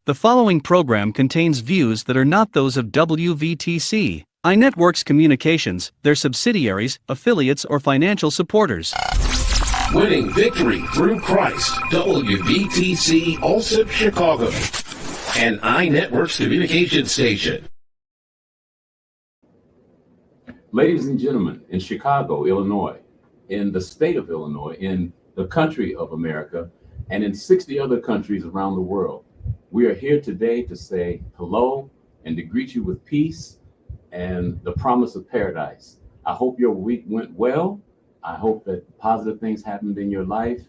The following program contains views that are not those of WVTC, iNetworks Communications, their subsidiaries, affiliates, or financial supporters. Winning victory through Christ, WVTC Allsip Chicago, an iNetworks communication station. Ladies and gentlemen, in Chicago, Illinois, in the state of Illinois, in the country of America, and in 60 other countries around the world, we are here today to say hello and to greet you with peace and the promise of paradise. I hope your week went well. I hope that positive things happened in your life,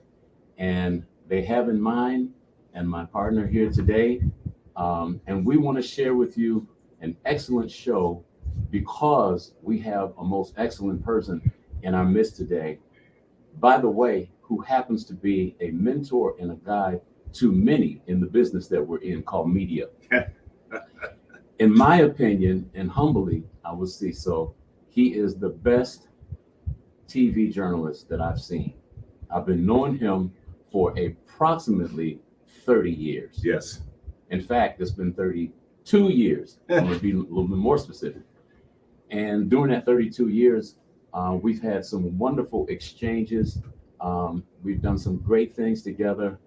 and they have in mind, and my partner here today. And we want to share with you an excellent show because we have a most excellent person in our midst today, by the way, who happens to be a mentor and a guide to many in the business that we're in called media. In my opinion, and humbly, I would say so, he is the best TV journalist that I've seen. I've been knowing him for approximately 30 years. Yes. In fact, it's been 32 years. I'm going to be a little bit more specific. And during that 32 years, we've had some wonderful exchanges. We've done some great things together.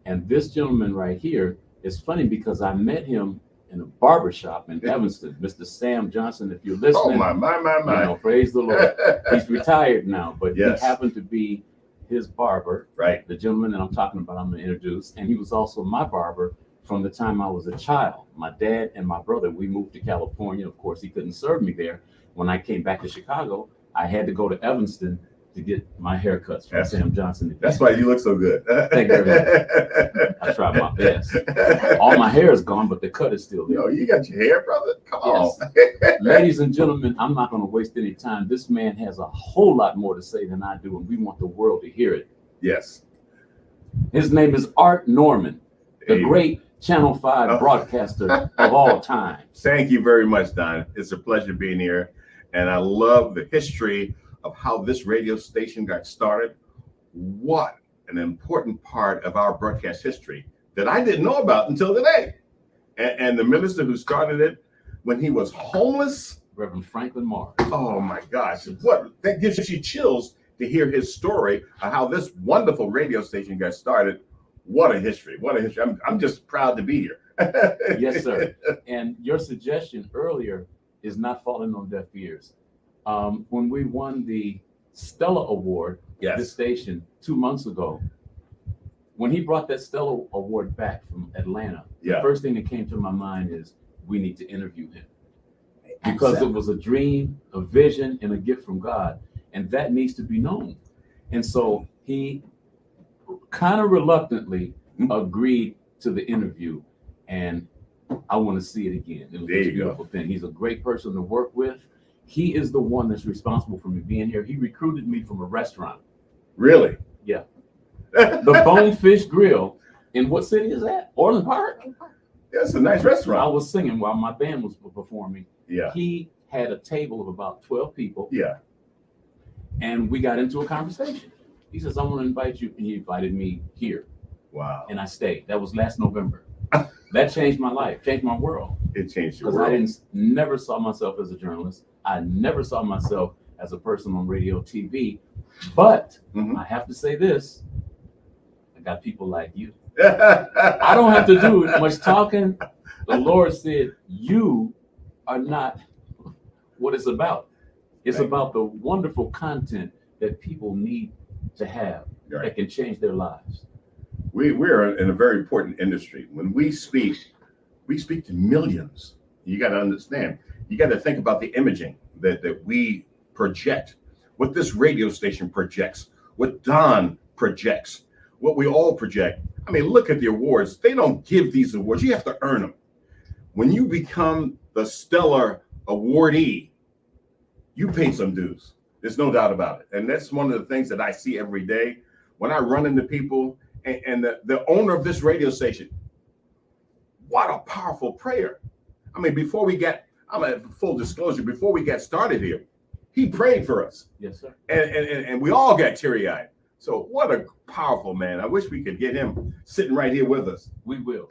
And this gentleman right here is funny because I met him in a barbershop in Evanston, Mr. Sam Johnson. If you're listening, Oh, my. you know, praise the Lord. He's retired now, but Yes. he happened to be his barber, Right. the gentleman that I'm talking about, I'm going to introduce. And he was also my barber from the time I was a child. My dad and my brother, we moved to California. Of course, he couldn't serve me there. When I came back to Chicago, I had to go to Evanston to get my haircuts from Sam Johnson again. That's why you look so good. Thank you very much. I tried my best. All my hair is gone, but the cut is still there. No, you got your hair, brother. Come on. Ladies and gentlemen, I'm not going to waste any time. This man has a whole lot more to say than I do, and we want the world to hear it. Yes. His name is Art Norman, the Hey. great Channel 5 broadcaster of all time. Thank you very much, Don. It's a pleasure being here. And I love the history of how this radio station got started. What an important part of our broadcast history that I didn't know about until today. And the minister who started it when he was homeless, Reverend Franklin Morris. oh my gosh, what that gives you chills to hear his story of how this wonderful radio station got started. What a history. What a history. I'm just proud to be here. Yes, sir. And your suggestion earlier is not falling on deaf ears. When we won the Stella Award, Yes. this station 2 months ago, when he brought that Stella Award back from Atlanta, Yeah. the first thing that came to my mind is we need to interview him. Because it was a dream, a vision, and a gift from God. And that needs to be known. And so he kind of reluctantly agreed to the interview. And I want to see it again. It was There a you go. beautiful thing. He's a great person to work with. He is the one that's responsible for me being here. He recruited me from a restaurant. Really? Yeah. The Bonefish Grill. In what city is that? Orland Park? That's a nice I restaurant. was singing while my band was performing. Yeah. He had a table of about 12 people, Yeah. and we got into a conversation. He says, I want to invite you. And he invited me here, Wow. and I stayed. That was last November. That changed my life, changed my world. It changed your Because I world. never saw myself as a journalist. I never saw myself as a person on radio, TV. But Mhm. I have to say this, I got people like you. I don't have to do much talking. The Lord said, you are not what it's about. It's Right. about the wonderful content that people need to have Right. that can change their lives. We're in a very important industry. When we speak to millions. You got to understand. You got to think about the imaging that we project, what this radio station projects, what Don projects, what we all project. I mean, look at the awards. They don't give these awards. You have to earn them. When you become the stellar awardee, you pay some dues. There's no doubt about it. And that's one of the things that I see every day when I run into people and the owner of this radio station. What a powerful prayer. I mean, I'm a full disclosure, before we got started here, he prayed for us. Yes, sir. And we all got teary-eyed. So what a powerful man. I wish we could get him sitting right here with us. We will.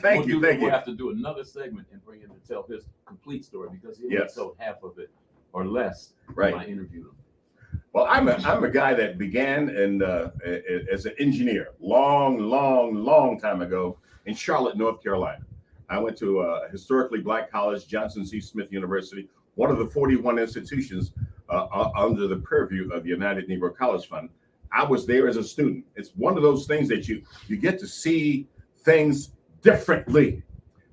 Thank you. We'll have to do another segment and bring him to tell his complete story, because he only told half of it or less when I interviewed him. Well, I'm a guy that began as an engineer long time ago in Charlotte, North Carolina. I went to a historically black college, Johnson C. Smith University, one of the 41 institutions under the purview of the United Negro College Fund. I was there as a student. It's one of those things that you get to see things differently.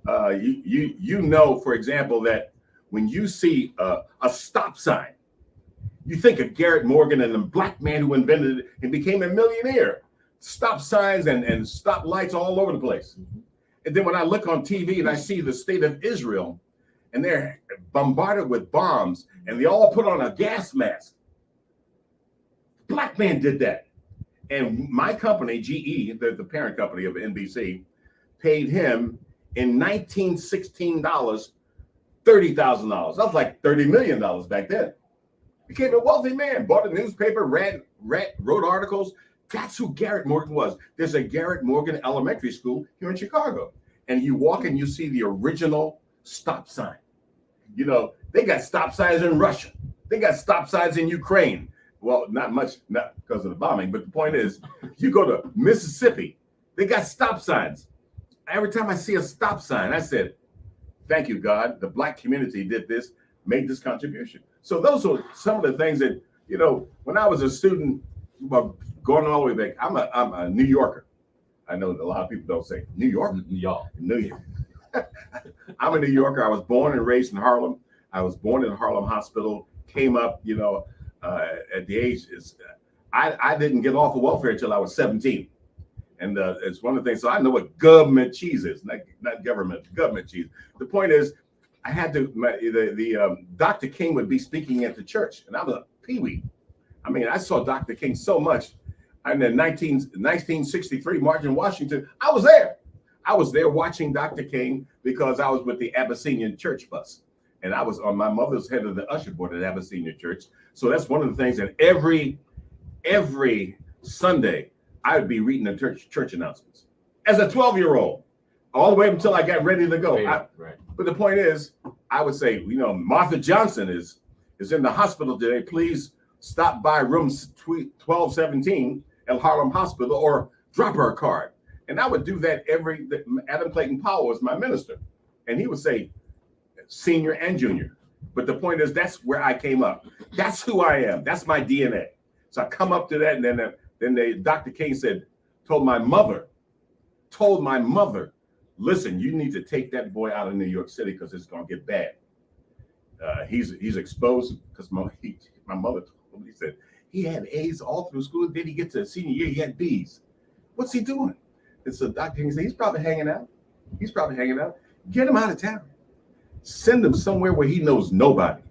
You know, for example, that when you see a stop sign, you think of Garrett Morgan and the black man who invented it and became a millionaire. Stop signs and stop lights all over the place. And then when I look on TV and I see the state of Israel and they're bombarded with bombs and they all put on a gas mask. Black man did that. And my company, GE, the parent company of NBC, paid him in 1916 dollars, $30,000. That was like $30 million back then. Became a wealthy man, bought a newspaper, wrote articles. That's who Garrett Morgan was. There's a Garrett Morgan Elementary School here in Chicago. And you walk and you see the original stop sign. You know, they got stop signs in Russia. They got stop signs in Ukraine. Well, not much, not because of the bombing, but the point is, you go to Mississippi, they got stop signs. Every time I see a stop sign, I said, thank you, God. The black community did this, made this contribution. So those are some of the things that, you know, when I was a student, well, going all the way back, I'm a New Yorker. I know a lot of people don't say New York. New York. I'm a New Yorker. I was born and raised in Harlem. I was born in Harlem Hospital, came up, you know, at the age, I didn't get off of welfare until I was 17. And it's one of the things, so I know what government cheese is, not government, government cheese. The point is, I had to, Dr. King would be speaking at the church, and I was a peewee. I mean, I saw Dr. King so much. And in 1963, March in Washington, I was there. I was there watching Dr. King because I was with the Abyssinian church bus. And I was on my mother's head of the usher board at Abyssinian Church. So that's one of the things that every Sunday, I would be reading the church announcements as a 12-year-old, all the way until I got ready to go. Right. But the point is, I would say, you know, Martha Johnson is in the hospital today. Please stop by room 1217 at Harlem Hospital or drop her a card. And I would do that Adam Clayton Powell was my minister. And he would say, senior and junior. But the point is, that's where I came up. That's who I am. That's my DNA. So I come up to that, and then Dr. King told my mother, listen, you need to take that boy out of New York City because it's gonna get bad. He's exposed because my mother told me, he said he had A's all through school. Then he get to senior year, he had B's. What's he doing? And so Dr. King said, he's probably hanging out. Get him out of town. Send him somewhere where he knows nobody.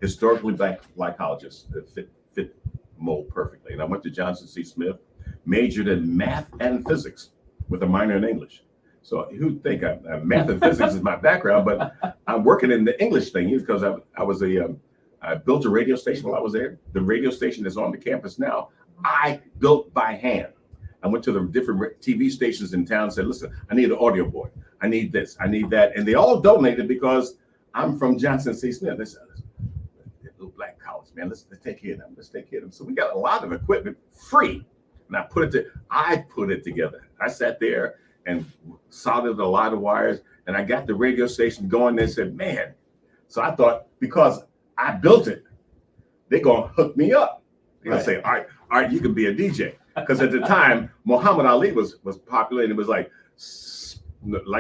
Historically black colleges that fit mold perfectly. And I went to Johnson C. Smith, majored in math and physics with a minor in English. So who'd think math and physics is my background, but I'm working in the English thing because I built a radio station while I was there. The radio station that's on the campus now, I built by hand. I went to the different TV stations in town and said, listen, I need an audio board. I need this, I need that. And they all donated because I'm from Johnson C. Smith. They said, little black college, man, let's take care of them. Let's take care of them. So we got a lot of equipment free. And I put it together. I sat there and soldered a lot of wires, and I got the radio station going. They said, man. So I thought, because I built it, they're going to hook me up. They're going to say, all right, you can be a DJ. Because at the time, Muhammad Ali was popular, and it was like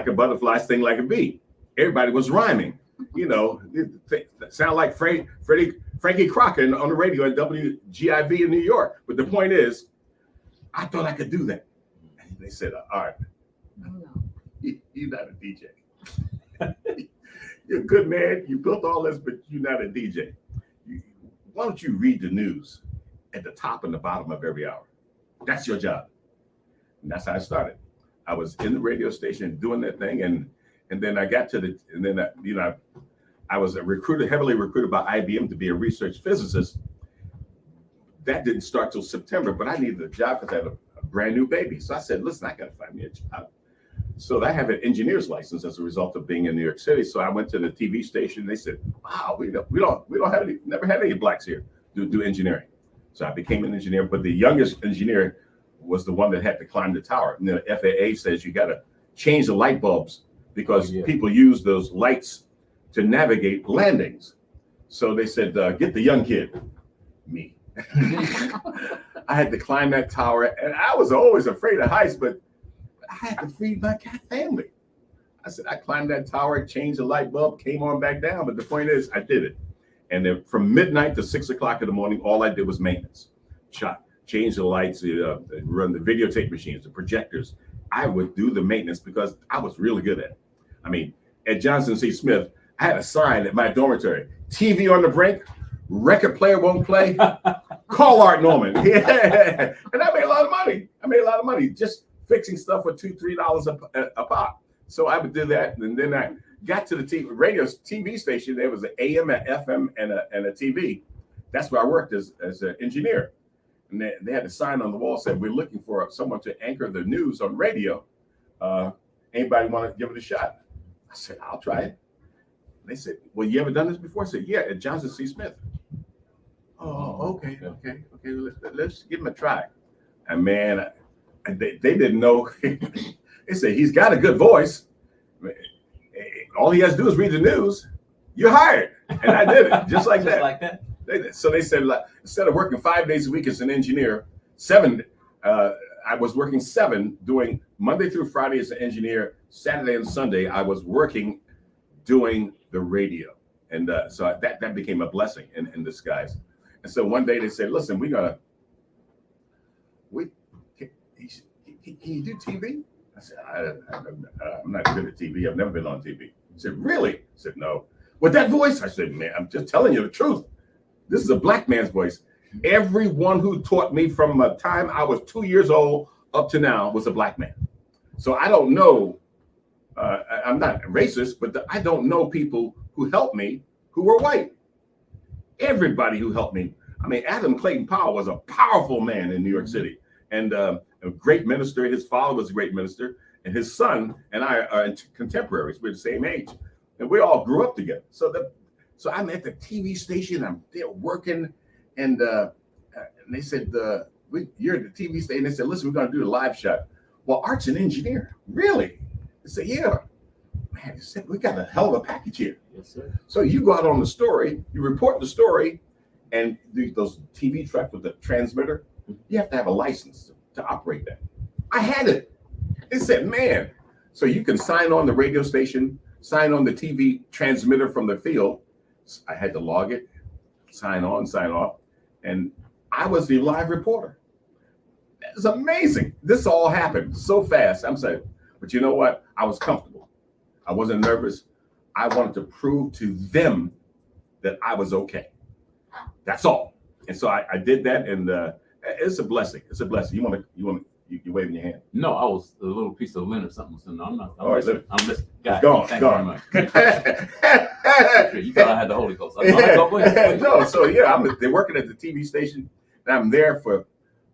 a butterfly, sting like a bee. Everybody was rhyming. You know, it sound like Frankie Crocker on the radio at WGIV in New York. But the point is, I thought I could do that. And they said, all right, you're not a DJ. You're a good man. You built all this, but you're not a DJ. Why don't you read the news at the top and the bottom of every hour? That's your job. And that's how I started. I was in the radio station doing that thing, and then I got to I was heavily recruited by IBM to be a research physicist. that didn't start till September, but I needed a job because I had a brand new baby. So I said, listen, I got to find me a job. So I have an engineer's license as a result of being in New York City. So I went to the TV station. They said, wow, we don't have any, never had any blacks here do engineering. So I became an engineer, but the youngest engineer was the one that had to climb the tower. And the FAA says you got to change the light bulbs because people use those lights to navigate landings. So they said, get the young kid, me. I had to climb that tower, and I was always afraid of heights, but I had to feed my cat family. I said, I climbed that tower, changed the light bulb, came on back down. But the point is, I did it. And then from midnight to 6 o'clock in the morning, all I did was maintenance. Change the lights, run the videotape machines, the projectors. I would do the maintenance because I was really good at it. I mean, at Johnson C. Smith, I had a sign at my dormitory, TV on the brink, record player won't play, call Art Norman. Yeah. And I made a lot of money just fixing stuff for $2-3 a pop. So I would do that. And then I got to the TV station. There was an AM, an FM, and a TV. That's where I worked as an engineer. And they had a sign on the wall said, we're looking for someone to anchor the news on radio. Anybody want to give it a shot? I said, I'll try it. They said, well, you ever done this before? I said, yeah, at Johnson C. Smith. Oh, okay. Let's give him a try. And man, they didn't know. They said, he's got a good voice. All he has to do is read the news. You're hired. And I did it just like that. So they said, instead of working 5 days a week as an engineer, I was working 7, doing Monday through Friday as an engineer. Saturday and Sunday, I was working doing the radio. And so that became a blessing in disguise. And so one day they said, listen, can you do TV? I said, I'm not good at TV. I've never been on TV. He said, really? I said, no. With that voice? I said, man, I'm just telling you the truth. This is a black man's voice. Everyone who taught me from the time I was 2 years old up to now was a black man. So I don't know. I'm not racist, but I don't know people who helped me who were white. Everybody who helped me. I mean, Adam Clayton Powell was a powerful man in New York City and a great minister. His father was a great minister, and his son and I are contemporaries. We're the same age, and we all grew up together. So I'm at the TV station. I'm there working, and they said, "You're at the TV station." They said, "Listen, we're going to do a live shot." Well, Art's an engineer, really? I said, "Yeah." Man, they said, "We got a hell of a package here." Yes, sir. So you go out on the story, you report the story, and those TV trucks with the transmitter, you have to have a license to operate that. I had it. They said, man, so you can sign on the radio station, sign on the TV transmitter from the field. I had to log it, sign on, sign off, and I was the live reporter. It's amazing. This all happened so fast. I'm saying, but you know what? I was comfortable. I wasn't nervous. I wanted to prove to them that I was okay. That's all. And so I did that, and it's a blessing. It's a blessing. You waving your hand? No, I was a little piece of lint or something. So no, I'm not. I'm listening. It's gone. Thank you very much. You thought I had the Holy Ghost. Go ahead. No, so yeah, they're working at the TV station, and I'm there for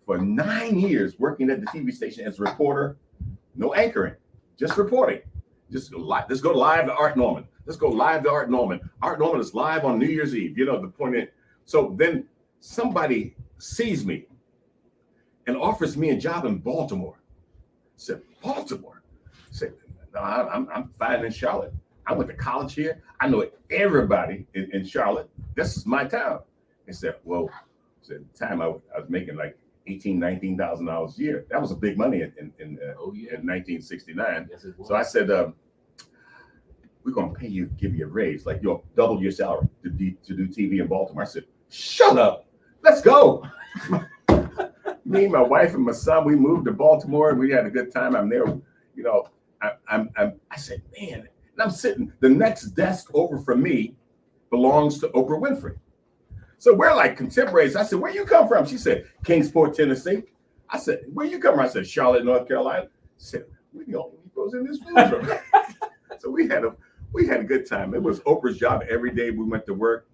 9 years working at the TV station as a reporter. No anchoring, just reporting. Just let's go live to Art Norman. Let's go live to Art Norman. Art Norman is live on New Year's Eve. You know, the point is, so then somebody sees me and offers me a job in Baltimore. I said, Baltimore? I said, no, I'm fine in Charlotte. I went to college here. I know everybody in Charlotte. This is my town. They said, well, at the time I was making like $19,000 a year. That was a big money in 1969. Yes, so I said, we're going to give you a raise, like you'll double your salary to do TV in Baltimore. I said, shut up, let's go. Me, my wife, and my son, we moved to Baltimore, and we had a good time. I'm there, you know. I said, man, and I'm sitting. The next desk over from me belongs to Oprah Winfrey. So we're like contemporaries. I said, where you come from? She said, Kingsport, Tennessee. I said, where you come from? I said, Charlotte, North Carolina. I said, we're the only Negroes in this newsroom. So we had a good time. It was Oprah's job every day we went to work.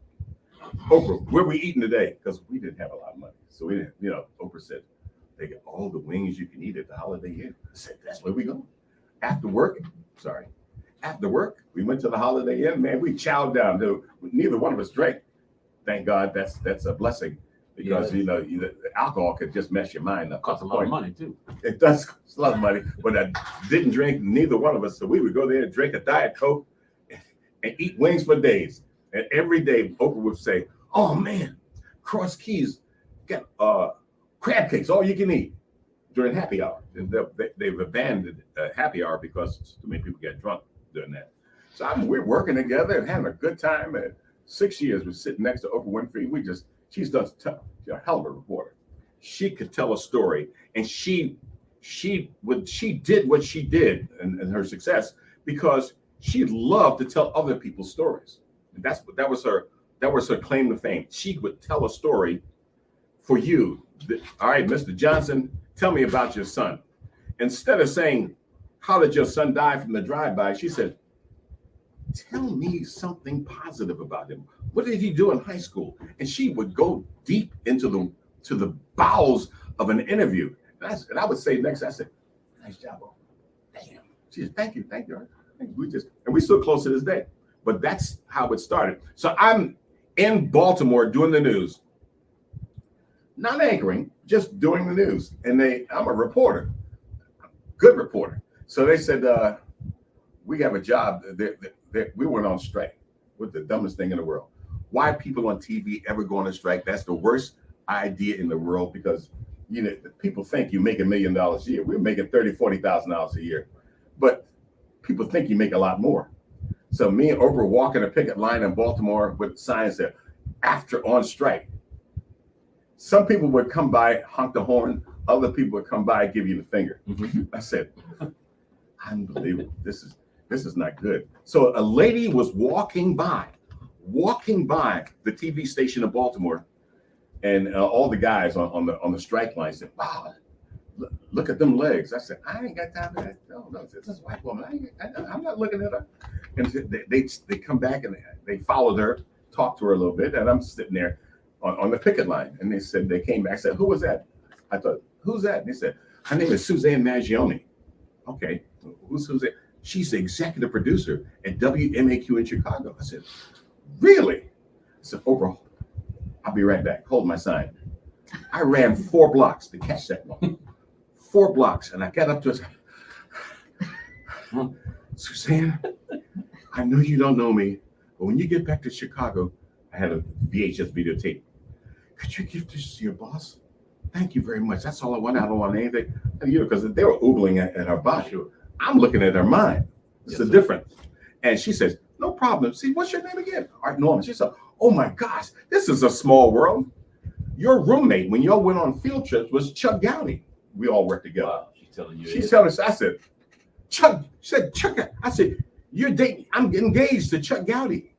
Oprah, where we eating today? Because we didn't have a lot of money. So we didn't, Oprah said, they get all the wings you can eat at the Holiday Inn. I said, that's where we go. After work, we went to the Holiday Inn, man, we chowed down. Neither one of us drank. Thank God, that's a blessing. Because the alcohol could just mess your mind up. Costs a lot of money too. It does cost a lot of money, but I didn't drink, neither one of us. So we would go there and drink a Diet Coke and eat wings for days. And every day Oprah would say, oh man, Cross Keys got crab cakes, all you can eat during happy hour. They've abandoned happy hour because too many people get drunk during that. So we're working together and having a good time. And 6 years we're sitting next to Oprah Winfrey. She's done a hell of a reporter. She could tell a story, and she did what she did and her success because she loved to tell other people's stories. And that was her claim to fame. She would tell a story for you. All right, Mr. Johnson, tell me about your son. Instead of saying, how did your son die from the drive-by? She said, tell me something positive about him. What did he do in high school? And she would go deep into the bowels of an interview. And I would say next, I said, nice job, Bo. Damn. She said, thank you. We still close to this day. But that's how it started. So I'm in Baltimore doing the news. Not anchoring, just doing the news. And I'm a reporter, good reporter. So they said, we have a job. We went on strike with the dumbest thing in the world. Why people on TV ever go on a strike? That's the worst idea in the world because people think you make $1 million a year. We're making $30,000, $40,000 a year, but people think you make a lot more. So me and Oprah walking a picket line in Baltimore with signs that after on strike. Some people would come by, honk the horn. Other people would come by, give you the finger. I said, unbelievable. This is not good. So a lady was walking by the TV station in Baltimore, and all the guys on the strike line said, wow, look at them legs. I said, I ain't got time for that. No, this is a white woman. I'm not looking at her. And they come back and they followed her, talked to her a little bit, and I'm sitting there on the picket line. And they came back, said, who was that? I thought, who's that? And they said, her name is Suzanne Maggione. Okay, who's Suzanne? She's the executive producer at WMAQ in Chicago. I said, really? I said, Oprah, I'll be right back. Hold my sign. I ran 4 blocks to catch that one. 4 blocks. And I got up to her. Suzanne, I know you don't know me, but when you get back to Chicago, I had a VHS videotape. Could you give this to your boss? Thank you very much. That's all I want. I don't want anything. Because they were oogling at her boss. I'm looking at her mind. It's the difference. And she says, no problem. See, what's your name again? Art Norman. She said, oh my gosh, this is a small world. Your roommate, when y'all went on field trips, was Chuck Gowdy. We all worked together. Wow, she's telling us, I said, Chuck, I said, you're dating, I'm engaged to Chuck Gowdy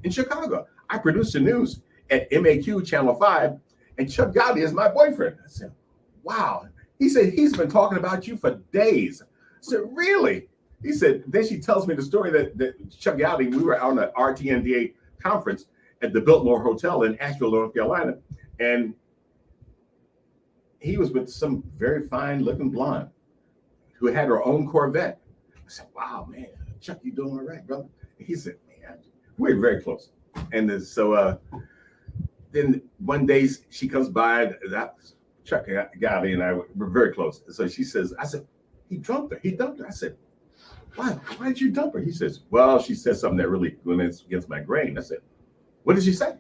in Chicago. I produce the news at MAQ Channel 5, and Chuck Gowdy is my boyfriend. I said, wow. He said, he's been talking about you for days. I said, really? He said, then she tells me the story that Chuck Gowdy, we were on an RTNDA conference at the Biltmore Hotel in Asheville, North Carolina, and he was with some very fine looking blonde who had her own Corvette. I said, wow, man, Chuck, you doing all right, brother? And he said, man, we're very close. And then one day she comes by, Chuck Gowdy and I were very close. So she says, I said, he dumped her. I said, why did you dump her? He says, well, she said something that really went against my grain. I said, what did she say?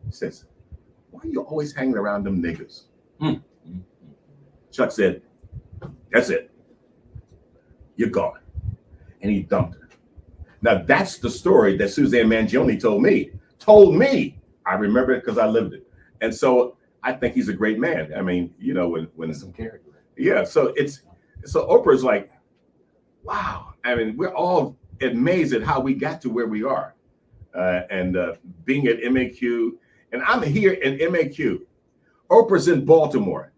He says, why are you always hanging around them niggas? Chuck said, that's it. You're gone. And he dumped her. Now, that's the story that Suzanne Maggione told me. I remember it because I lived it. And so I think he's a great man. I mean, when some character. Yeah. So Oprah's like, wow. I mean, we're all amazed at how we got to where we are. And being at MAQ, and I'm here in MAQ. Oprah's in Baltimore.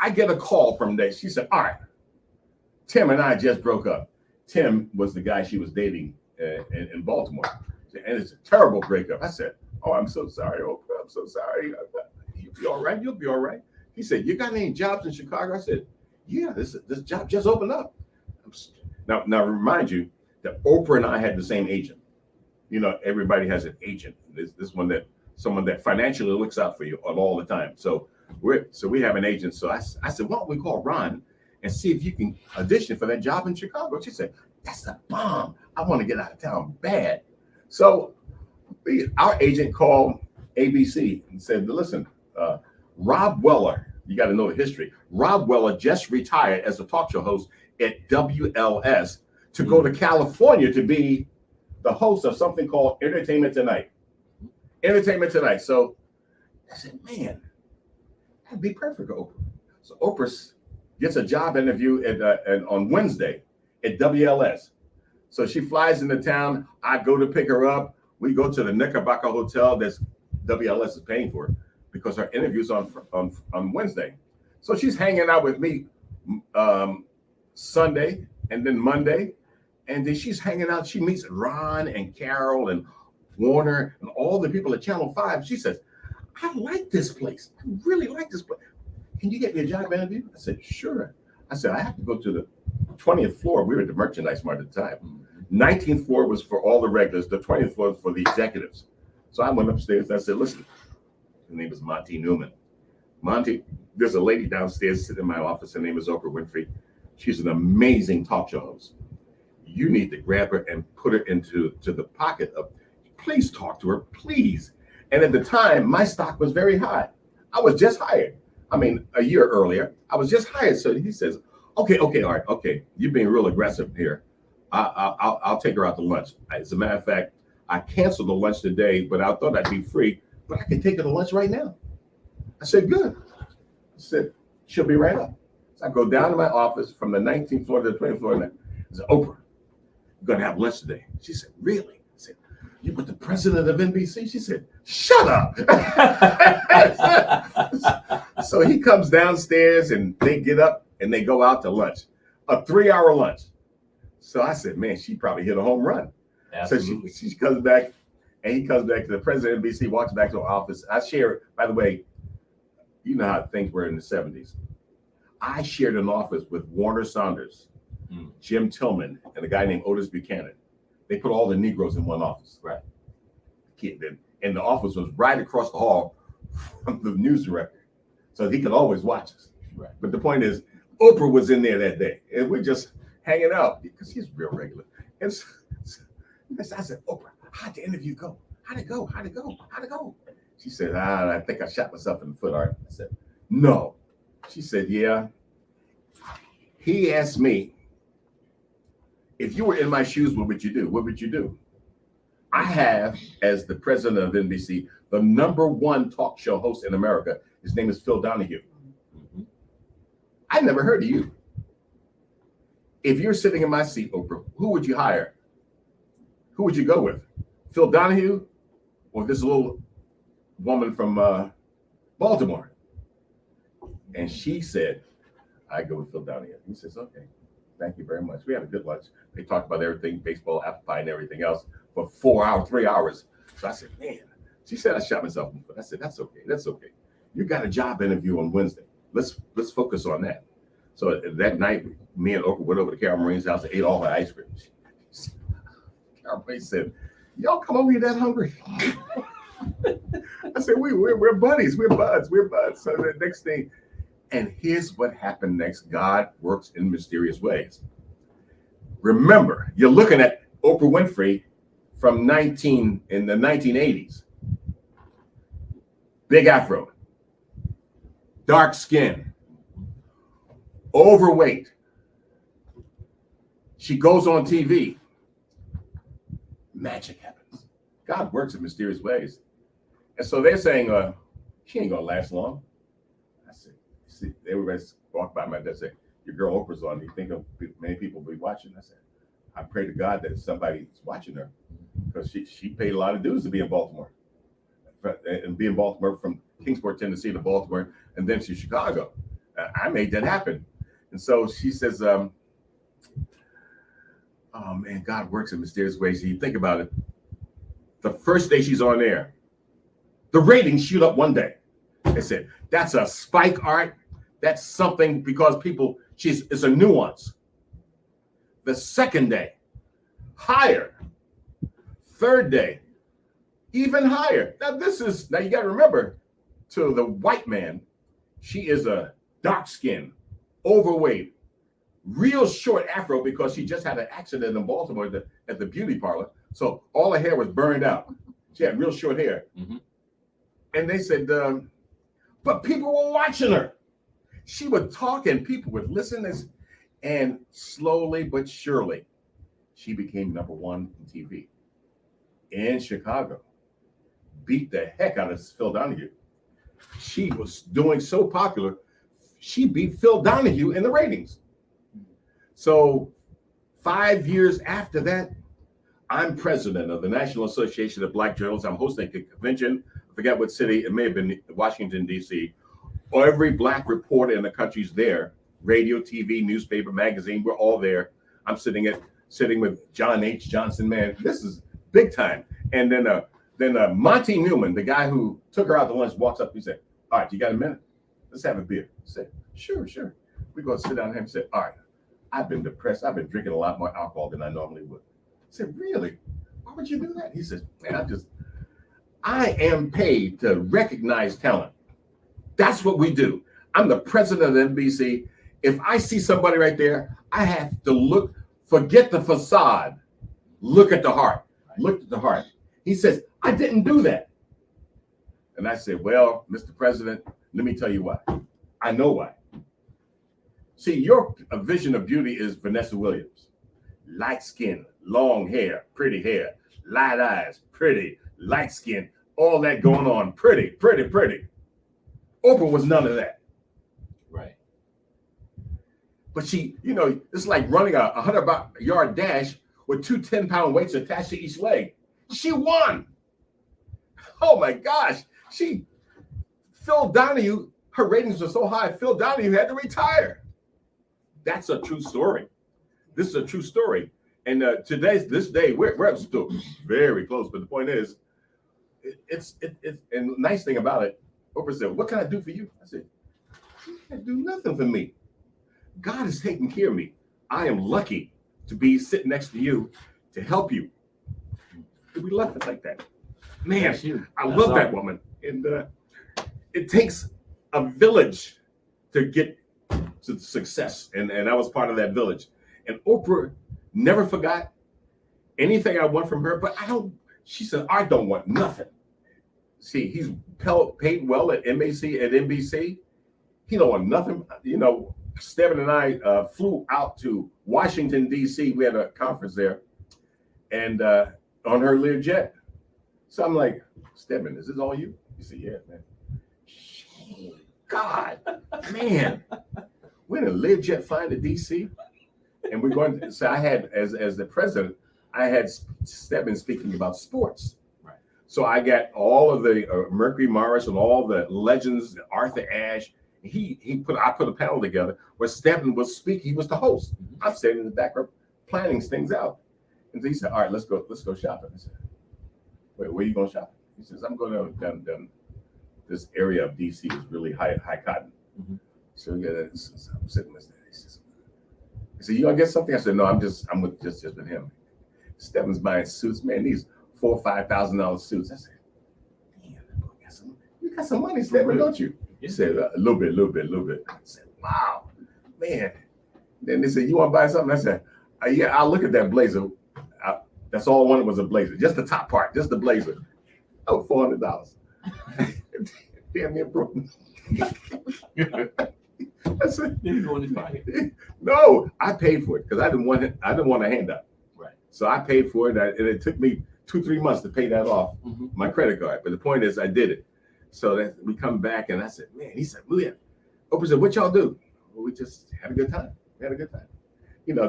I get a call from there. She said, all right, Tim and I just broke up. Tim was the guy she was dating in Baltimore. And it's a terrible breakup. I said, oh, I'm so sorry, Oprah. I'm so sorry. You'll be all right. You'll be all right. He said, you got any jobs in Chicago? I said, yeah, this job just opened up. Now remind you that Oprah and I had the same agent. You know, everybody has an agent. This one someone that financially looks out for you all the time. So we have an agent. So I said, why don't we call Ron and see if you can audition for that job in Chicago? She said, that's a bomb. I want to get out of town bad. So our agent called ABC and said, listen, Rob Weller, you got to know the history. Rob Weller just retired as a talk show host at WLS to go to California to be the host of something called Entertainment Tonight. Entertainment Tonight. So I said, man, that'd be perfect for Oprah. So Oprah gets a job interview on Wednesday at WLS. So she flies into town. I go to pick her up. We go to the Knickerbocker Hotel that's WLS is paying for because her interview's on Wednesday. So she's hanging out with me Sunday and then Monday. And then she's hanging out. She meets Ron and Carol and Warner and all the people at Channel 5. She says, I like this place. I really like this place. Can you get me a job interview? I said, sure. I said, I have to go to the 20th floor. We were at the Merchandise Mart at the time. 19th floor was for all the regulars. The 20th floor was for the executives. So I went upstairs and I said, listen, her name is Monty Newman. Monty, there's a lady downstairs sitting in my office. Her name is Oprah Winfrey. She's an amazing talk show host. You need to grab her and put her into the pocket of, please talk to her, please. And at the time, my stock was very high. I was just hired. I mean, a year earlier, I was just hired. So he says, okay, all right, okay. You're being real aggressive here. I'll take her out to lunch. As a matter of fact, I canceled the lunch today, but I thought I'd be free, but I can take her to lunch right now. I said, good. I said, she'll be right up. So I go down to my office from the 19th floor to the 20th floor. And I said, Oprah, we're going to have lunch today. She said, really? I said, you with the president of NBC? She said, shut up. So he comes downstairs and they get up and they go out to lunch, a 3-hour lunch. So I said, man, she probably hit a home run. Absolutely. So she comes back and he comes back to the president of NBC, walks back to the office. I share, by the way, you know how things were in the 70s. I shared an office with Warner Saunders, Jim Tillman, and a guy named Otis Buchanan. They put all the Negroes in one office. Right. And the office was right across the hall from the news director. So he could always watch us. Right. But the point is, Oprah was in there that day. And we're just hanging out because she's real regular. And so I said, Oprah, how'd the interview go? How'd it go? She said, I think I shot myself in the foot, Art. I said, no. She said, yeah. He asked me, if you were in my shoes, what would you do? What would you do? I have, as the president of NBC, the #1 talk show host in America. His name is Phil Donahue. I never heard of you. If you're sitting in my seat, Oprah, who would you hire? Who would you go with? Phil Donahue or this little woman from Baltimore? And she said, I go with Phil Donahue. He says, okay, thank you very much. We had a good lunch. They talked about everything, baseball, apple pie, and everything else for 3 hours. So I said, man, she said I shot myself in the foot. I said, that's okay. You got a job interview on Wednesday. Let's focus on that. So that night, me and Oprah went over to Carol Marine's house and ate all her ice cream. Carol Marine said, y'all come over here that hungry? I said, we're buddies. We're buds. So the next thing, and here's what happened next. God works in mysterious ways. Remember, you're looking at Oprah Winfrey from in the 1980s. Big afro, dark skin, overweight. She goes on TV. Magic happens. God works in mysterious ways. And so they're saying, she ain't gonna last long. I said, see, everybody walked by my desk and said, your girl Oprah's on. You think many people will be watching? I said, I pray to God that somebody's watching her because she paid a lot of dues to be in Baltimore. And be in Baltimore from Kingsport, Tennessee to Baltimore and then to Chicago. I made that happen. And so she says, oh man, God works in mysterious ways. So you think about it. The first day she's on air, the ratings shoot up one day. They said, that's a spike art. That's something because people, it's a nuance. The second day, higher. Third day, even higher. Now you got to remember, to the white man, she is a dark skin, overweight, real short afro because she just had an accident in Baltimore at the beauty parlor. So all her hair was burned out. She had real short hair. Mm-hmm. And they said, but people were watching her. She would talk and people would listen. And slowly but surely, she became number one in TV in Chicago. Beat the heck out of Phil Donahue. She was doing so popular, she beat Phil Donahue in the ratings. So 5 years after that, I'm president of the National Association of Black Journalists. I'm hosting a convention. I forget what city. It may have been Washington, D.C. Every Black reporter in the country's there. Radio, TV, newspaper, magazine. We're all there. I'm sitting with John H. Johnson. Man, this is big time. And then Monty Newman, the guy who took her out to lunch, walks up. He said, "All right, you got a minute? Let's have a beer." I said, "Sure." We go sit down here and say, "All right, I've been depressed. I've been drinking a lot more alcohol than I normally would." I said, "Really? Why would you do that?" He says, "Man, I am paid to recognize talent. That's what we do. I'm the president of NBC. If I see somebody right there, I have to forget the facade, look at the heart. Look at the heart." He says, "I didn't do that." And I said, "Well, Mr. President, let me tell you why. I know why. See, your vision of beauty is Vanessa Williams. Light skin, long hair, pretty hair, light eyes, pretty, light skin, all that going on, pretty, pretty, pretty. Oprah was none of that." Right. But she, it's like running a 100-yard dash with two 10-pound weights attached to each leg. She won. Oh my gosh. Phil Donahue, her ratings were so high, Phil Donahue had to retire. That's a true story. This is a true story. And this day, we're still very close. But the point is, and the nice thing about it, Oprah said, "What can I do for you?" I said, "You can't do nothing for me. God is taking care of me. I am lucky to be sitting next to you to help you." We left it like that. Man, I love that woman. And it takes a village to get to success. And I was part of that village. And Oprah never forgot anything I want from her, but she said, "I don't want nothing." See, he's paid well at NBC. He don't want nothing. Stephen and I flew out to Washington, D.C. We had a conference there, and on her Learjet. So I'm like, "Stephen, is this all you?" He said, "Yeah, man." God, man, we're in a Learjet flying to D.C. and we're going to. So I had, as the president, I had Stephen speaking about sports. Right. So I got all of the Mercury Morris and all the legends, Arthur Ashe. I put a panel together where Stephen was speaking. He was the host. I'm standing in the background planning things out. And so he said, "All right, let's go shopping." I said, "Wait, where are you going shopping?" He says, "I'm going down this area of DC is really high cotton." Mm-hmm. So I'm sitting there. He said, "You gonna get something?" I said, "No, I'm with just with him." Stephen's buying suits, man. These $4,000 or $5,000 suits. I said, "Damn, you got some money, Stephen, don't you?" He said, "A little bit." I said, "Wow, man." Then they said, "You want to buy something?" I said, "Yeah, I'll look at that blazer." That's all I wanted was a blazer, just the top part, just the blazer. Oh, $400. Damn near broke. I said, "No, I paid for it because I didn't want a handout." Right. So I paid for it, and it took me 2-3 months to pay that off, my credit card. But the point is, I did it. So that we come back, and I said, "Man," he said, Oprah said, "What y'all do?" "Well, we just had a good time.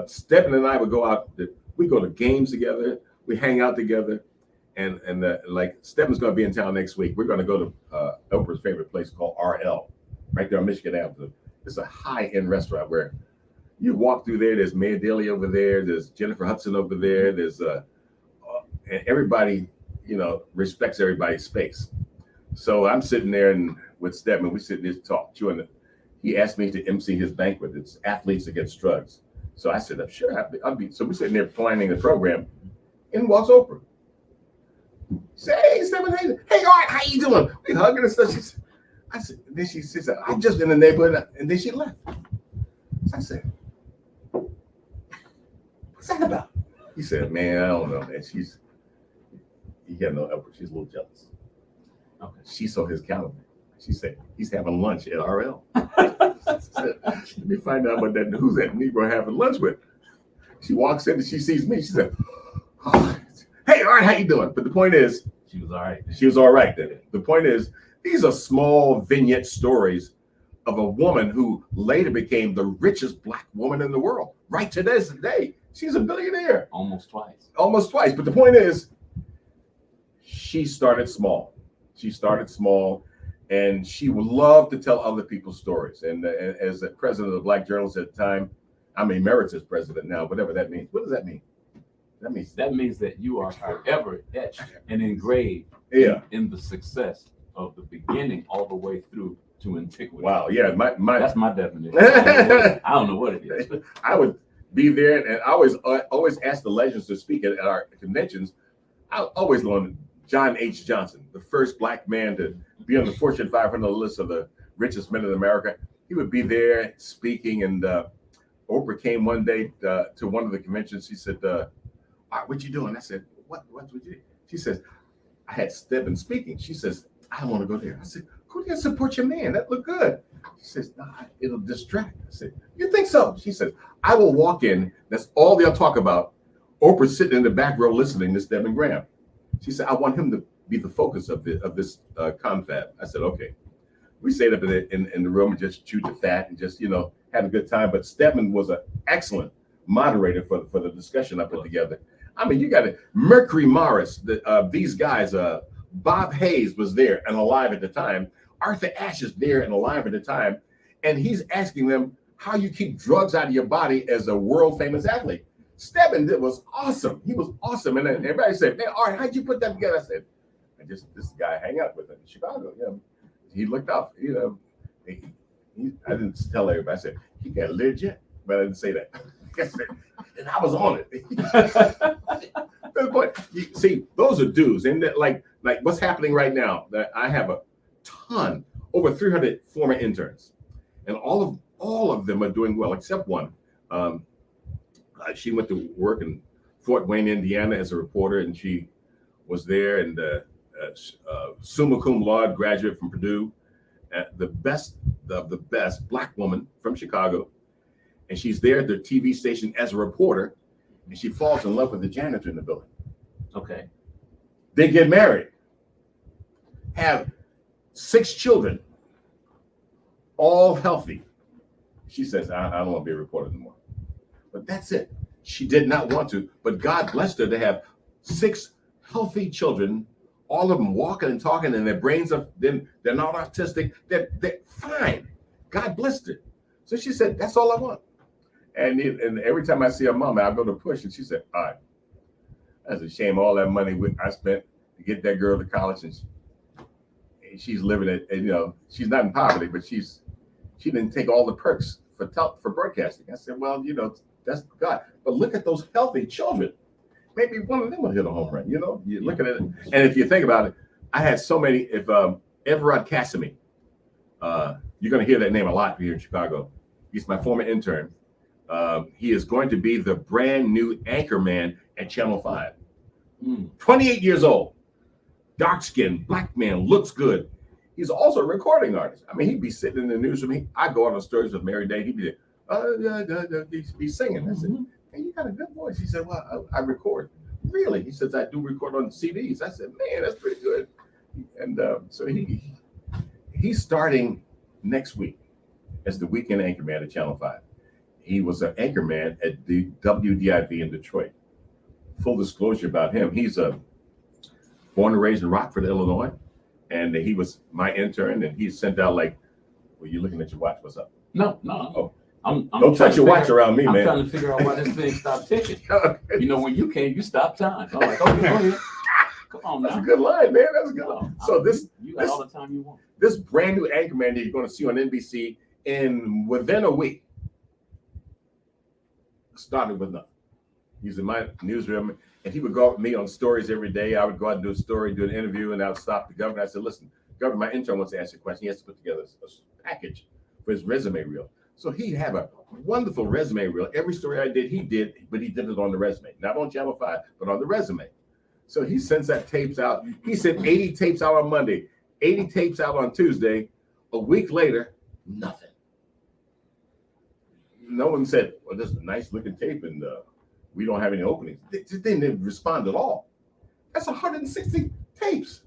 Stephen and I would go out. We go to games together. We hang out together, and like Stephen's going to be in town next week. We're going to go to Oprah's favorite place called RL, right there on Michigan Avenue. It's a high-end restaurant where you walk through there. There's Mayor Daley over there. There's Jennifer Hudson over there. There's and everybody, respects everybody's space. So I'm sitting there and with Stedman, we sitting there chewing. He asked me to MC his banquet. It's athletes against drugs. So I said, sure, I'll be. So we're sitting there planning the program. In walks Oprah. Say, hey, Stedman, hey, Art, how you doing? We hugging and stuff. Then she said, I'm just in the neighborhood, and then she left. So I said, what's that about? He said, man, I don't know, man. He got no help. She's a little jealous. Okay. She saw his calendar. She said, he's having lunch at RL. Said, let me find out who's that Negro having lunch with. She walks in and she sees me. She said, oh, hey, Art, how you doing? But the point is, she was all right. She was all right then. The point is, these are small vignette stories of a woman who later became the richest Black woman in the world. Right to this day, she's a billionaire. Almost twice. But the point is, she started small. And she would love to tell other people's stories. And as the president of the Black Journalists at the time, I'm emeritus president now, whatever that means. What does that mean? That means that you are forever etched and engraved in the success of the beginning all the way through to antiquity. Wow, yeah, that's my definition. I don't know what it is. I would be there, and I always ask the legends to speak at our conventions. I always learned John H. Johnson, the first Black man to be on the Fortune 500 list of the richest men in America. He would be there speaking, and Oprah came one day to one of the conventions. She said, what you doing? I said, what you do? She says, I had Stedman speaking. She says, I don't want to go there. I said, go there and support your man. That look good. She says, nah, it'll distract. I said, you think so? She says, I will walk in. That's all they'll talk about. Oprah sitting in the back row listening to Stedman Graham. She said, I want him to be the focus of this confab. I said, okay. We stayed up in the room and just chewed the fat and just, had a good time. But Stedman was an excellent moderator for the discussion I put together. I mean, you got it. Mercury Morris, these guys, Bob Hayes was there and alive at the time. Arthur Ashe is there and alive at the time. And he's asking them how you keep drugs out of your body as a world famous athlete. Stedman was awesome. He was awesome. And then everybody said, man, Art, how'd you put that together? I said, this guy hang out with him in Chicago. He looked out, I didn't tell everybody. I said, he got legit, but I didn't say that. And I was on it. See, those are dues. And that, like what's happening right now, that I have a ton, over 300 former interns. And all of them are doing well, except one. She went to work in Fort Wayne, Indiana as a reporter, and she was there, and summa cum laude graduate from Purdue, the best of the best Black woman from Chicago. And she's there at the TV station as a reporter, and she falls in love with the janitor in the building. Okay. They get married, have 6 children, all healthy. She says, I don't want to be a reporter anymore. But that's it. She did not want to, but God blessed her to have 6 healthy children, all of them walking and talking, and their brains are, they're not autistic. They're fine. God blessed her. So she said, that's all I want. And every time I see her mom, I go to push, and she said, all right, that's a shame, all that money I spent to get that girl to college, and she's living it, and she's not in poverty, but she didn't take all the perks for broadcasting. I said, well, that's God. But look at those healthy children. Maybe one of them will hit a home run. You look at it, and if you think about it, I had so many. If Everard Cassimy, you're going to hear that name a lot here in Chicago. He's my former intern. He is going to be the brand new anchor man at Channel 5. 28 years old, dark skinned, Black man, looks good. He's also a recording artist. I mean, he'd be sitting in the newsroom. I go on the stories with Mary Day. He'd be there, he'd be singing. I said, hey, you got a good voice. He said, well, I record. Really? He says, I do record on CDs. I said, man, that's pretty good. And so he's starting next week as the weekend anchor man at Channel 5. He was an anchor man at the WDIV in Detroit. Full disclosure about him, he's born and raised in Rockford, Illinois. And he was my intern, and he sent out well, you looking at your watch? What's up? No. Oh. I'm don't touch your watch around me, man. I'm trying to figure out why this thing stopped ticking. Okay. When you came, you stopped time. I'm like, okay, go ahead. Come on That's now. a good line, man. That's a good No, line. So you got all the time you want. this brand new anchorman that you're going to see on NBC within a week started with nothing. He's in my newsroom, and he would go out with me on stories every day. I would go out and do a story, do an interview, and I would stop the governor. I said, listen, governor, my intern wants to ask you a question. He has to put together a package for his resume reel. So he'd have a wonderful resume reel. Every story I did, he did, but he did it on the resume. Not on Channel 5, but on the resume. So he sends that tapes out. He sent 80 tapes out on Monday, 80 tapes out on Tuesday. A week later, nothing. No one said, well, this is a nice looking tape, and we don't have any openings. They didn't respond at all. That's 160 tapes.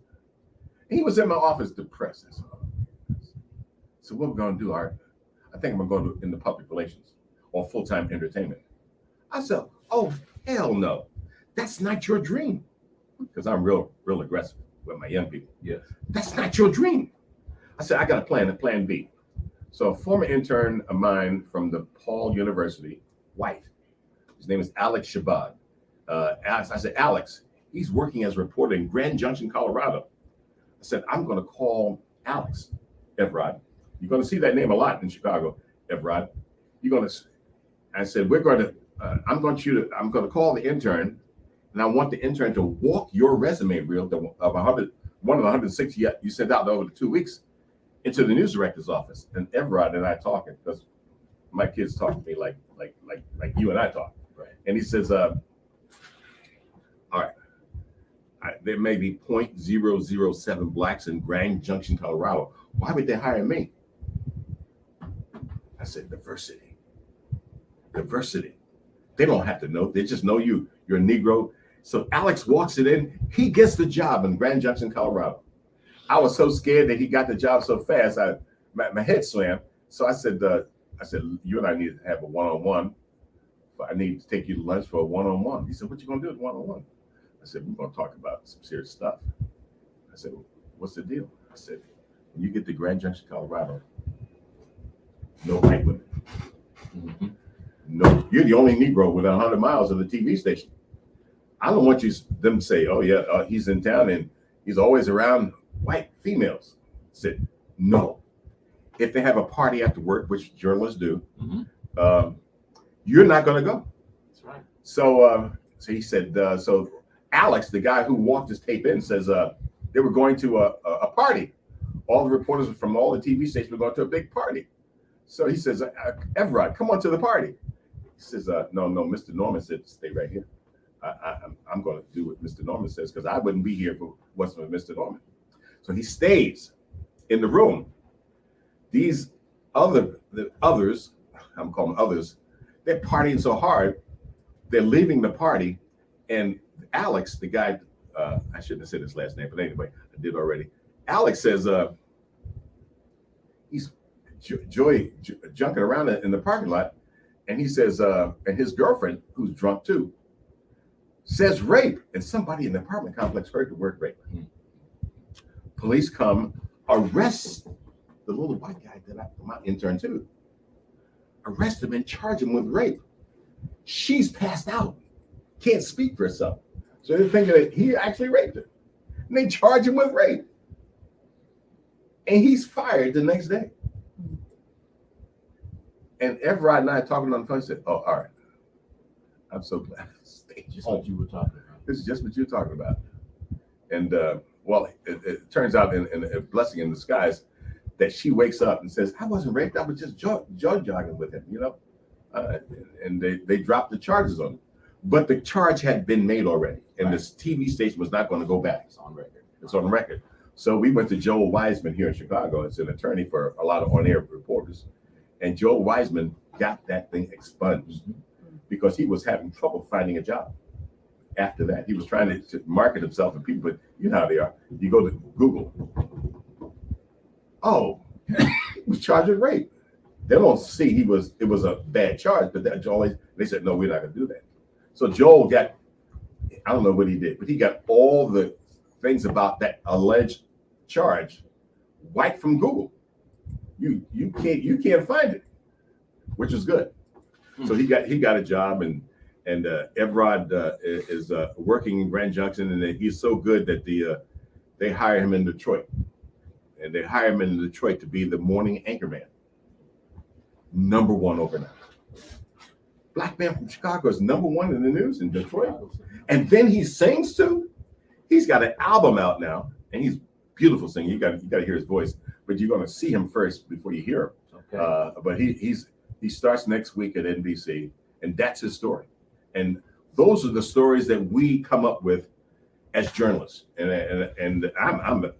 And he was in my office depressed. I said, so what we're going to do, Art? I think I'm going to go in the public relations or full-time entertainment. I said, oh, hell no. That's not your dream. Because I'm real aggressive with my young people. Yes. That's not your dream. I said, I got a plan B. So a former intern of mine from DePaul University, white, his name is Alex Shabbat. I said, Alex, he's working as a reporter in Grand Junction, Colorado. I said, I'm going to call Alex Evrod. You're going to see that name a lot in Chicago, Evrod. I said, I'm going to call the intern, and I want the intern to walk your resume reel of one of the 160 you sent out over the 2 weeks into the news director's office. And Evrod and I talking, because my kids talk to me like you and I talk. Right. And he says, all right, there may be 0.007 blacks in Grand Junction, Colorado. Why would they hire me? I said, diversity. They don't have to know. They just know you're a Negro. So Alex walks it in. He gets the job in Grand Junction, Colorado. I was so scared that he got the job so fast, my head swam. So I said, you and I need to have a one-on-one. I need to take you to lunch for a one-on-one. He said, what you going to do with one-on-one? I said, we're going to talk about some serious stuff. I said, what's the deal? I said, when you get to Grand Junction, Colorado, no white women. Mm-hmm. No, you're the only Negro within 100 miles of the TV station. I don't want them to say, oh yeah, he's in town and he's always around white females. I said, no. If they have a party after work, which journalists do, mm-hmm. You're not going to go. That's right. So he said, so Alex, the guy who walked his tape in, says they were going to a party. All the reporters from all the TV stations were going to a big party. So he says, Evrod, come on to the party. He says, no, Mr. Norman said, stay right here. I'm going to do what Mr. Norman says, because I wouldn't be here if it wasn't for Mr. Norman. So he stays in the room. The others, I'm calling them others, they're partying so hard, they're leaving the party. And Alex, the guy, I shouldn't have said his last name, but anyway, I did already. Alex says, he's junking around in the parking lot. And he says, and his girlfriend, who's drunk too, says rape. And somebody in the apartment complex heard the word rape. Mm-hmm. Police come, arrest the little white guy my intern too. Arrest him and charge him with rape. She's passed out, can't speak for herself. So they're thinking that he actually raped her. And they charge him with rape. And he's fired the next day. And Evrod and I talking on the phone said, oh, all right. I'm so glad. Just what you were talking about. This is just what you're talking about. And it turns out in a blessing in disguise that she wakes up and says, I wasn't raped. I was just jogging with him, and they dropped the charges on him. But the charge had been made already. And right. This TV station was not going to go back. It's on record. So we went to Joel Wiseman here in Chicago. It's an attorney for a lot of on-air reporters. And Joel Wiseman got that thing expunged because he was having trouble finding a job. After that, he was trying to market himself and people, but you know how they are. You go to Google. Oh, he was charged with rape. They don't see it was a bad charge, but they said, no, we're not going to do that. So Joel got, I don't know what he did, but he got all the things about that alleged charge wiped from Google. You can't find it, which was good. So he got a job, and And Evrod is working in Grand Junction, and he's so good that they hire him in Detroit, and they hire him in Detroit to be the morning anchorman. #1 overnight. Black man from Chicago is #1 in the news in Detroit, and then he sings too. He's got an album out now, and he's beautiful singing. You got to hear his voice, but you're going to see him first before you hear him. Okay. But he starts next week at NBC, and that's his story. And those are the stories that we come up with as journalists. And I'm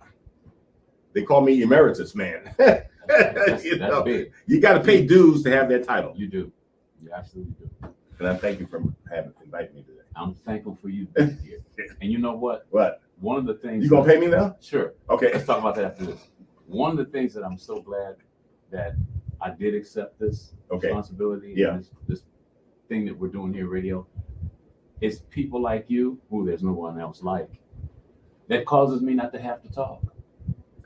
they call me emeritus man. That's big. You got to pay dues to have that title. You do. You absolutely do. And I thank you for inviting me today. I'm thankful for you being here. And you know what? What? One of the things. You gonna pay me now? Sure. Okay. Let's talk about that after this. One of the things that I'm so glad that I did accept this responsibility. Yeah. And this thing that we're doing here, radio, is people like you, who there's no one else like, that causes me not to have to talk.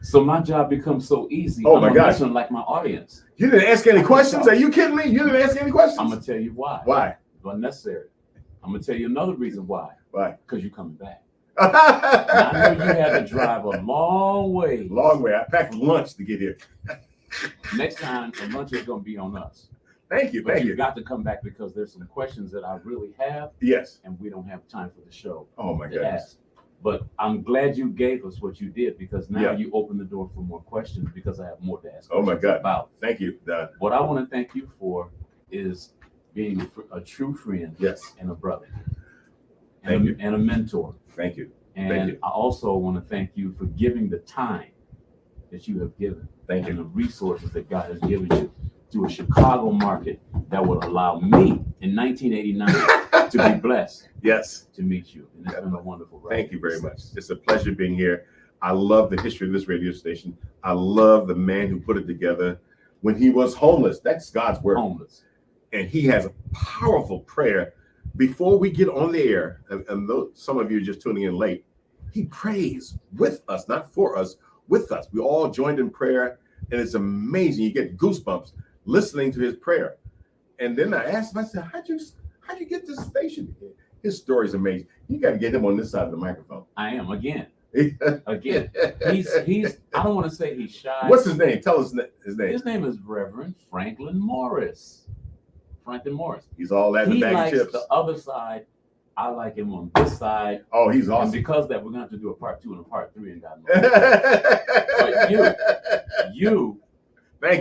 So my job becomes so easy. Oh my gosh! Like my audience. You didn't ask any questions? Are you kidding me? You didn't ask any questions? I'm gonna tell you why. Why? It's unnecessary. I'm gonna tell you another reason why. Why? Because you're coming back. I know you had to drive a long way. Long way. I packed lunch to get here. Next time, the lunch is gonna be on us. Thank you. But Thank you you. got to come back because there's some questions that I really have. Yes. And we don't have time for the show. Oh my goodness. But I'm glad you gave us what you did, because now you open the door for more questions, because I have more to ask. Oh my God. About. Thank you, Don. What I want to thank you for is being a true friend. Yes. And a brother. Thank you. And a mentor. Thank you. And thank you. I also want to thank you for giving the time that you have given. Thank and you. the resources that God has given you to a Chicago market that would allow me in 1989 to be blessed. Yes. To meet you. And it's been a wonderful ride. Thank you very much. It's a pleasure being here. I love the history of this radio station. I love the man who put it together when he was homeless. That's God's word. Homeless. And he has a powerful prayer. Before we get on the air, and some of you are just tuning in late, he prays with us, not for us, with us. We all joined in prayer, and it's amazing. You get goosebumps listening to his prayer. And then I asked him, I said, how'd you get this station? His story is amazing. You got to get him on this side of the microphone. I am, again. Again. He's I don't want to say he's shy. What's his name? Tell us his name. His name is Reverend Franklin Morris. Franklin Morris. He's all that in the bag of chips. The other side. I like him on this side. Oh, he's awesome. And because that, we're going to have to do a part 2 and a part 3 and God knows. But you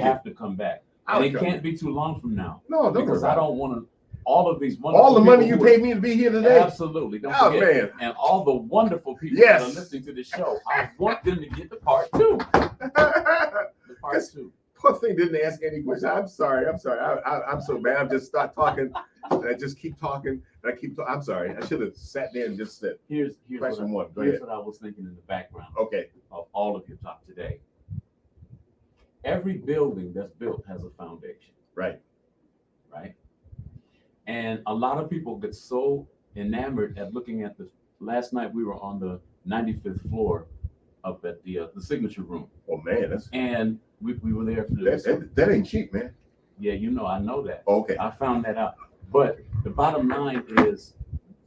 have to come back. And it can't be too long from now. No, don't because I don't want to. All the money you paid me to be here today. Absolutely. Don't forget. Man. And all the wonderful people that are listening to this show, I want them to get the part 2. The part 2. Poor thing didn't ask any questions. I'm sorry. I'm so bad. I just start talking, and I just keep talking, and I keep talking. I'm sorry. I should have sat there and just said. Here's question one. Here's what I was thinking in the background. Okay. Of all of your talk today. Every building that's built has a foundation. Right. Right. And a lot of people get so enamored at looking at last night we were on the 95th floor up at the signature room. Oh man, and we were there for that ain't cheap, man. Yeah, I know that. Okay. I found that out. But the bottom line is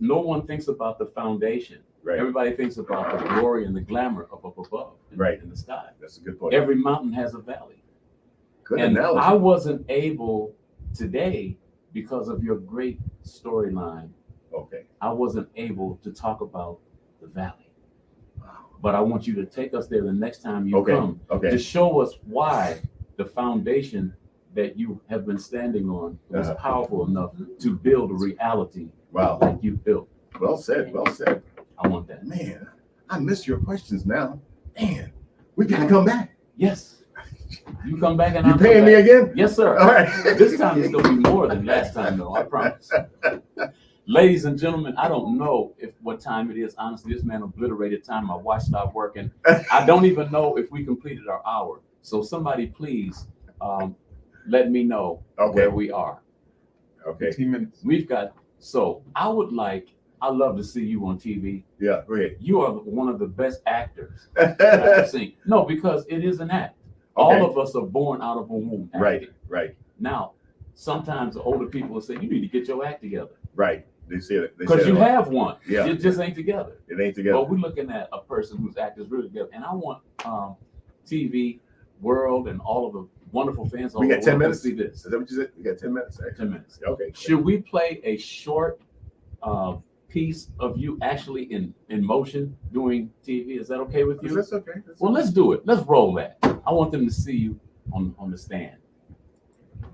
no one thinks about the foundation. Right. Everybody thinks about the glory and the glamour up above in the sky. That's a good point. Every mountain has a valley. Good analogy. I wasn't able today because of your great storyline. Okay. I wasn't able to talk about the valley. But I want you to take us there the next time you come to show us why the foundation that you have been standing on was powerful enough to build a reality like you built. Well said. Well said. I want that. Man, I miss your questions now. Man, we got to come back. Yes. You come back and you paying me again? Yes, sir. All right. This time it's going to be more than last time, though. I promise. Ladies and gentlemen, I don't know what time it is. Honestly, this man obliterated time. My watch stopped working. I don't even know if we completed our hour. So somebody please let me know where we are. Okay. 15 minutes. We've got, I'd love to see you on TV. Yeah, go ahead. You are one of the best actors that I've seen. No, because it is an act. All of us are born out of a womb. Acting. Right. Now, sometimes the older people will say, you need to get your act together. Right. They said because you have one. Yeah. It just ain't together. It ain't together. But we're looking at a person whose act is really together. And I want TV World and all of the wonderful fans all We over got the 10 world to minutes. see this. Is that what you said? We got 10 minutes. 10 minutes. Okay. Should we play a short piece of you actually in motion doing TV? Is that okay with you? That's okay. Well, let's do it. Let's roll that. I want them to see you on the stand.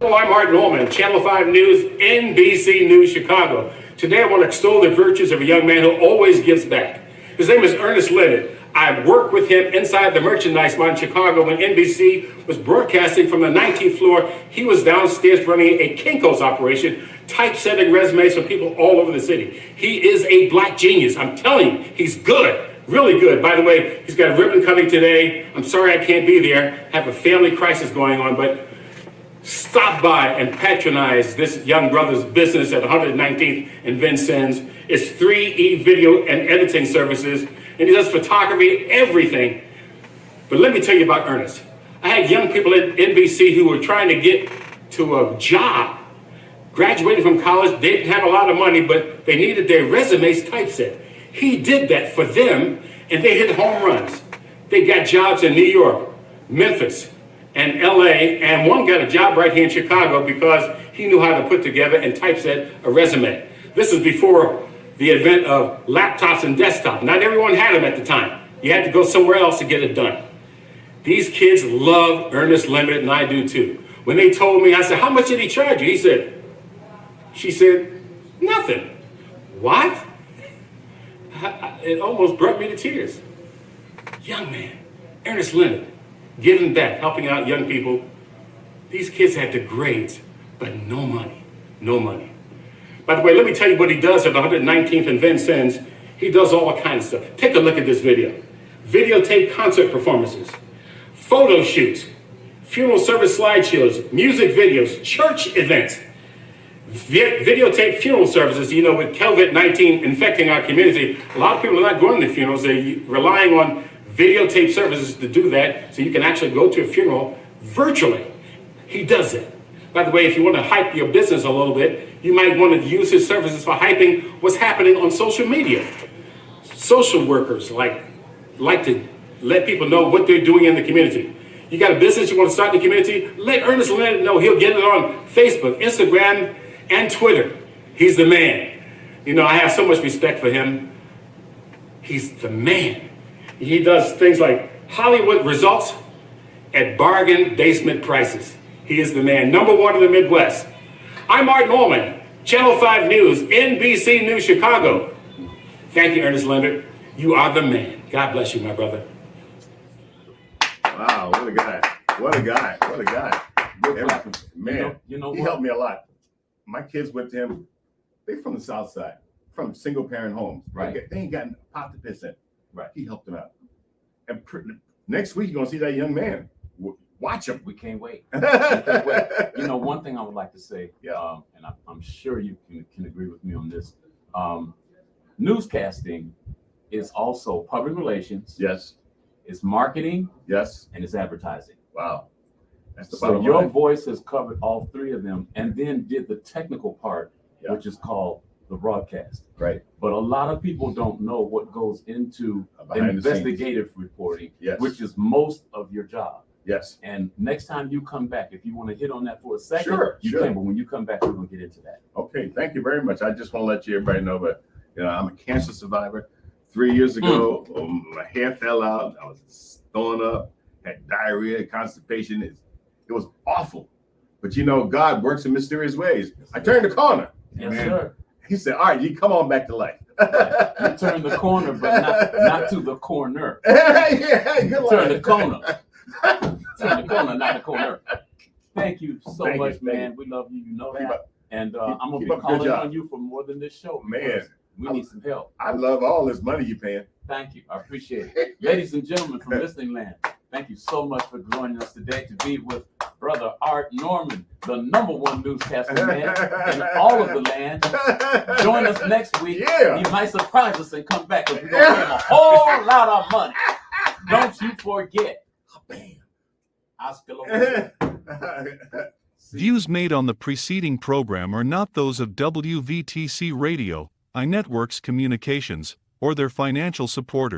Hello, I'm Art Norman, Channel 5 News, NBC News Chicago. Today I want to extol the virtues of a young man who always gives back. His name is Ernest Leonard. I worked with him inside the merchandise mart in Chicago when NBC was broadcasting from the 19th floor. He was downstairs running a Kinko's operation, typesetting resumes for people all over the city. He is a black genius. I'm telling you, he's good. Really good. By the way, he's got a ribbon cutting today. I'm sorry I can't be there. I have a family crisis going on, but stop by and patronize this young brother's business at 119th and Vincennes. It's 3E video and editing services, and he does photography, everything. But let me tell you about Ernest. I had young people at NBC who were trying to get to a job, graduated from college. They didn't have a lot of money, but they needed their resumes typeset. He did that for them, and they hit home runs. They got jobs in New York, Memphis, and LA, and one got a job right here in Chicago because he knew how to put together and typeset a resume. This is before the advent of laptops and desktop. Not everyone had them at the time. You had to go somewhere else to get it done. These kids love Ernest Leonard, and I do too. When they told me, I said, how much did he charge you? She said, nothing. What? It almost brought me to tears. Young man, Ernest Leonard, giving back, helping out young people. These kids had the grades, but no money, no money. By the way, let me tell you what he does at 119th and Vincennes. He does all kinds of stuff. Take a look at this video. Videotape concert performances, photo shoots, funeral service slideshows, music videos, church events, videotape funeral services. You know, with COVID-19 infecting our community, a lot of people are not going to funerals. They're relying on videotape services to do that, so you can actually go to a funeral virtually. He does it. By the way, if you want to hype your business a little bit, you might want to use his services for hyping what's happening on social media. Social workers like to let people know what they're doing in the community. You got a business you want to start in the community? Let Ernest Leonard know. He'll get it on Facebook, Instagram, and Twitter. He's the man. You know, I have so much respect for him. He's the man. He does things like Hollywood results at bargain basement prices. He is the man. #1 in the Midwest. I'm Art Norman, Channel 5 News, NBC News Chicago. Thank you, Ernest Leonard. You are the man. God bless you, my brother. Wow, what a guy. What a guy. What a guy. Man, you know he what? helped me a lot. My kids went to him. They're from the South Side, from single parent homes. Right. They ain't got a pot to piss in. Right. He helped them out. And next week, you're going to see that young man. Watch him. We can't wait. We can't wait. You know, one thing I would like to say, and I'm sure you can agree with me on this. Newscasting is also public relations. Yes. It's marketing. Yes. And it's advertising. Wow. That's the So bottom your line. voice has covered all three of them, and then did the technical part, which is called the broadcast. Right. But a lot of people don't know what goes into Behind the scenes. investigative reporting, Yes. which is most of your job. Yes. And next time you come back, if you want to hit on that for a second, Sure, you sure. can. But when you come back, we're going to get into that. Okay. Thank you very much. I just want to let everybody know that, I'm a cancer survivor. 3 years ago, my hair fell out. I was throwing up, had diarrhea, constipation. It was awful. But God works in mysterious ways. I turned the corner. Yes, sir. He said, all right, you come on back to life. You turn the corner, but not to the corner. Yeah, good Turn luck. the corner. Turn the corner, not the corner. Thank you so Thank you, much, thank man. We love you. You know that. And I'm going to keep be up the good calling job. on you for more than this show. Man, because we need some help. I love all this money you're paying. Thank you. I appreciate it. Ladies and gentlemen from Listening Land, thank you so much for joining us today to be with Brother Art Norman, the #1 newscaster man in all of the land. Join us next week. Yeah. He might surprise us and come back because we're going to give him a whole lot of money. Don't you forget. Bam. Oscar. Views made on the preceding program are not those of WVTC Radio, iNetworks Communications, or their financial supporters.